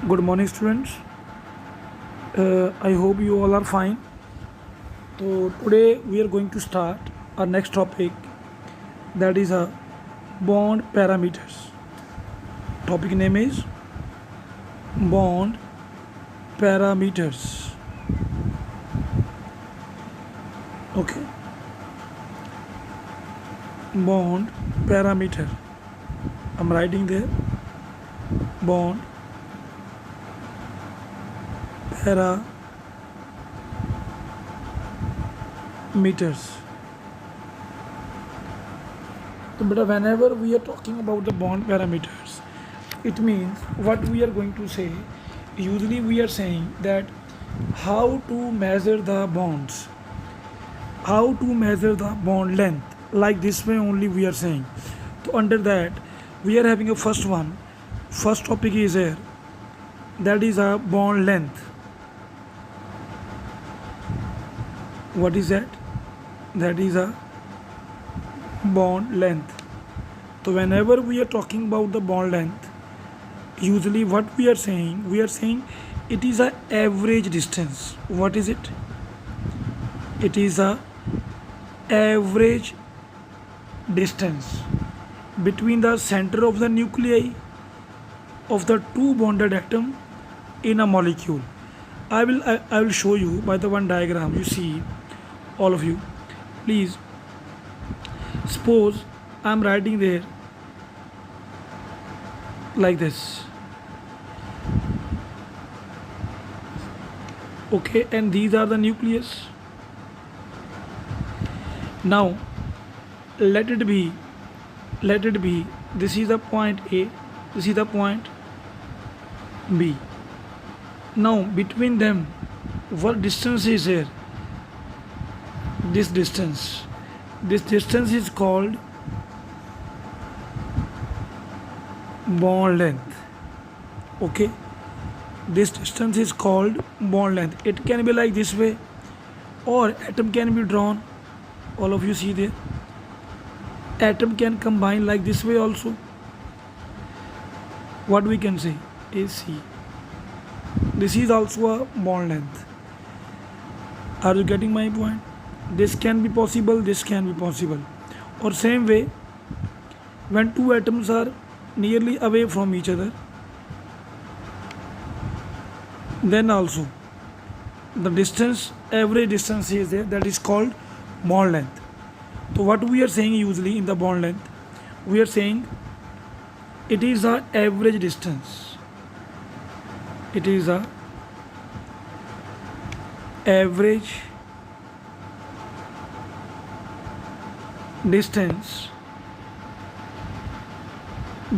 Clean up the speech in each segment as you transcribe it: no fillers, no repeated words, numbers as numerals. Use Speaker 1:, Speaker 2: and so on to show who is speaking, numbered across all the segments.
Speaker 1: Good morning, students. I hope you all are fine. So today we are going to start our next topic, that is a bond parameters. Topic name is bond parameters. Okay, bond parameter. I'm writing there bond parameters. So, but whenever we are talking about the bond parameters, it means what we are going to say. Usually, we are saying that how to measure the bonds, how to measure the bond length. Like this way only we are saying. So, under that, we are having a first one. First topic is here, that is a bond length. What is that? That is a bond length. So whenever we are talking about the bond length, usually what we are saying it is a average distance. What is it? It is a average distance between the center of the nuclei of the two bonded atom in a molecule. I will show you by the one diagram. You see, all of you, please. Suppose I am writing there like this. Okay, and these are the nucleus. Now let it be this is the point A, this is the point B. Now between them, what distance is here? This distance is called bond length. Okay, this distance is called bond length. It can be like this way, or atom can be drawn. All of you see there, atom can combine like this way also. What we can say is, see, this is also a bond length. Are you getting my point? This can be possible, this can be possible. Or same way, when two atoms are nearly away from each other, then also the distance, average distance is there, that is called bond length. So what we are saying usually in the bond length, we are saying it is a average distance. It is a average distance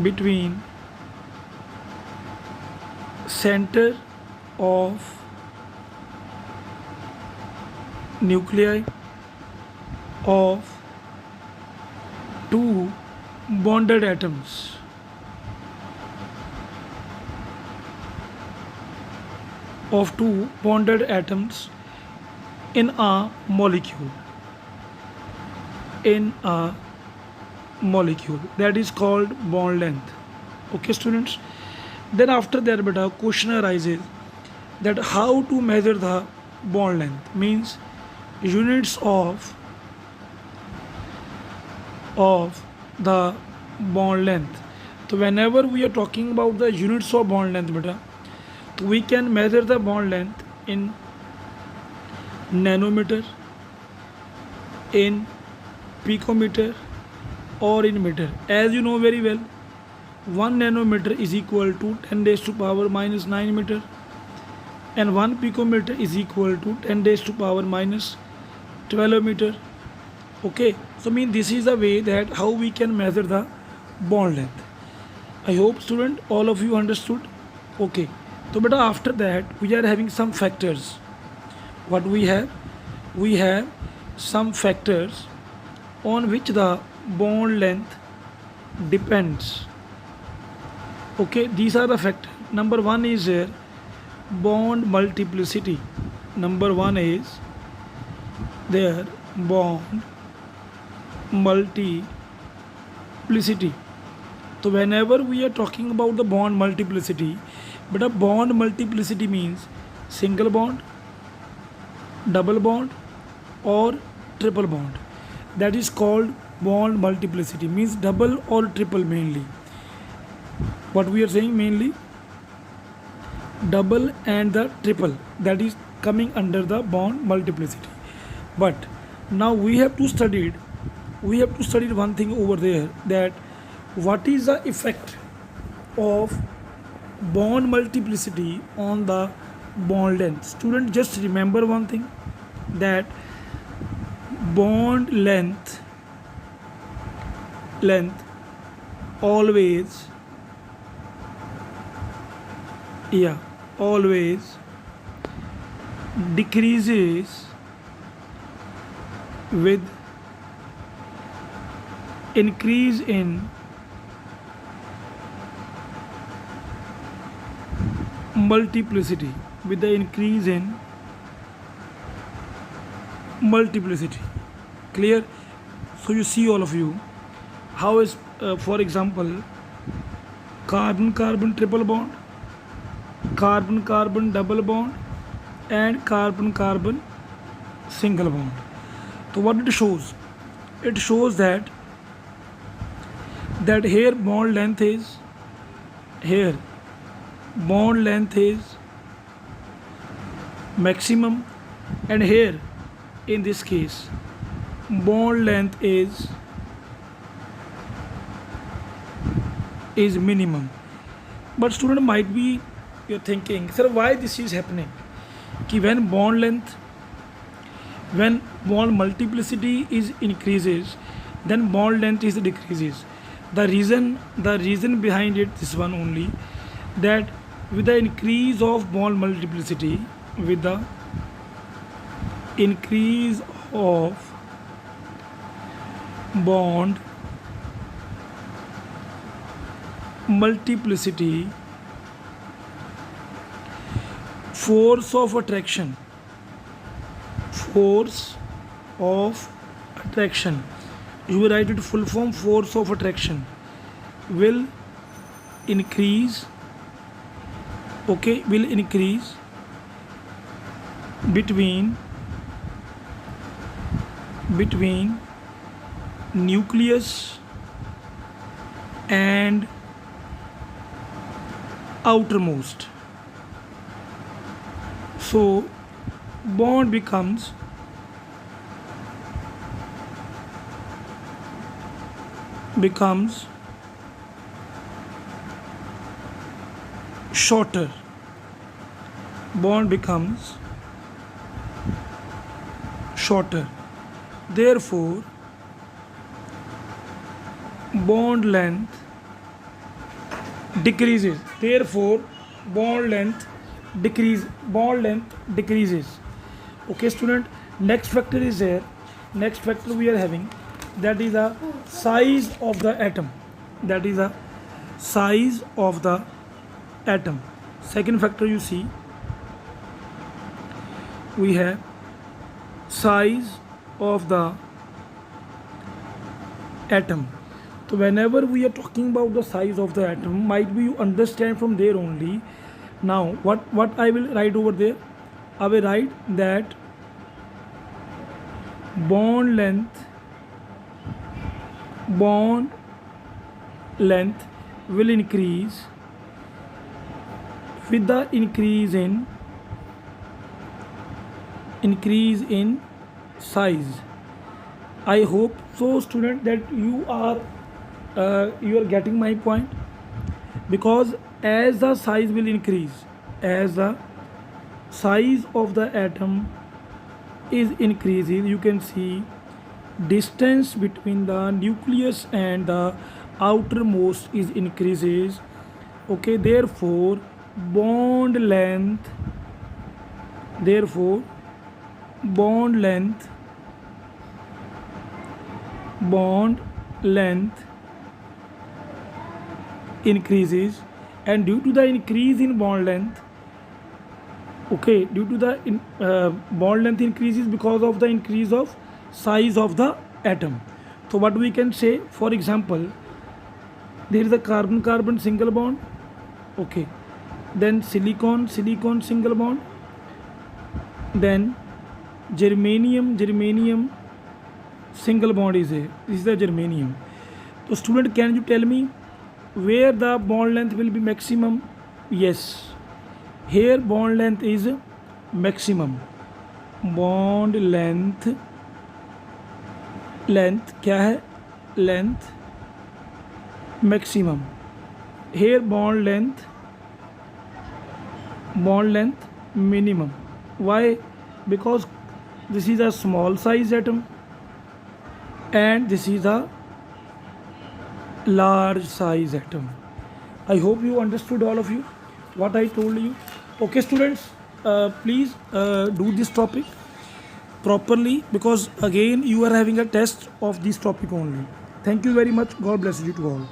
Speaker 1: between center of nuclei of two bonded atoms. Of two bonded atoms in a molecule. In a molecule, that is called bond length. Okay, students. Then after that, beta, question arises that how to measure the bond length, means units of the bond length. So whenever we are talking about the units of bond length, beta, we can measure the bond length in nanometer, in picometer, or in meter. As you know very well, 1 nanometer is equal to 10 raised to power minus 9 meter, and 1 picometer is equal to 10 raised to power minus 12 meter. Okay, so mean this is the way that how we can measure the bond length. I hope, student, all of you understood. Okay, so but after that we are having some factors. What we have? We have some factors on which the bond length depends. Okay, these are the factors. Number one is here bond multiplicity. Number one is there bond multiplicity. So whenever we are talking about the bond multiplicity, But a bond multiplicity means single bond, double bond, or triple bond. That is called bond multiplicity, means double or triple mainly. What we are saying mainly double and the triple, that is coming under the bond multiplicity. But now we have to study one thing over there, that what is the effect of bond multiplicity on the bond length. Student, just remember one thing, that bond length always always decreases with increase in multiplicity, with the increase in multiplicity. Clear? So you see, all of you, how is for example carbon carbon triple bond, carbon carbon double bond, and carbon carbon single bond. So what it shows? It shows that here bond length is maximum, and here in this case bond length is minimum. But student, might be you're thinking, sir, why this is happening? Ki when bond multiplicity is increases, then bond length is decreases. The reason behind it, this one only, that with the increase of bond multiplicity, with the increase of bond multiplicity, force of attraction, you will write it full form, force of attraction will increase, will increase between nucleus and outermost. So bond becomes shorter. Bond becomes shorter. Therefore, bond length decreases. Bond length decreases. Okay, student. Next factor is there. Next factor we are having, that is the size of the atom. Second factor, you see, we have size of the atom. So whenever we are talking about the size of the atom, might be you understand from there only. Now what I will write over there, I will write that bond length will increase with the increase in size. I hope so, student, that you are getting my point, because as the size will increase, as the size of the atom is increasing, you can see distance between the nucleus and the outermost is increases. Okay, therefore bond length increases, and due to the increase in bond length, bond length increases because of the increase of size of the atom. So what we can say, for example, there is a carbon carbon single bond. Okay, then silicon single bond, then germanium single bond is a, this is the germanium. So student, can you tell me where the bond length will be maximum? Yes, here bond length is maximum. Bond length क्या है? Length maximum. Here bond length minimum. Why? Because this is a small size atom and this is a large size atom. I hope you understood, all of you, what I told you. Okay students, please do this topic properly, because again you are having a test of this topic only. Thank you very much. God bless you to all.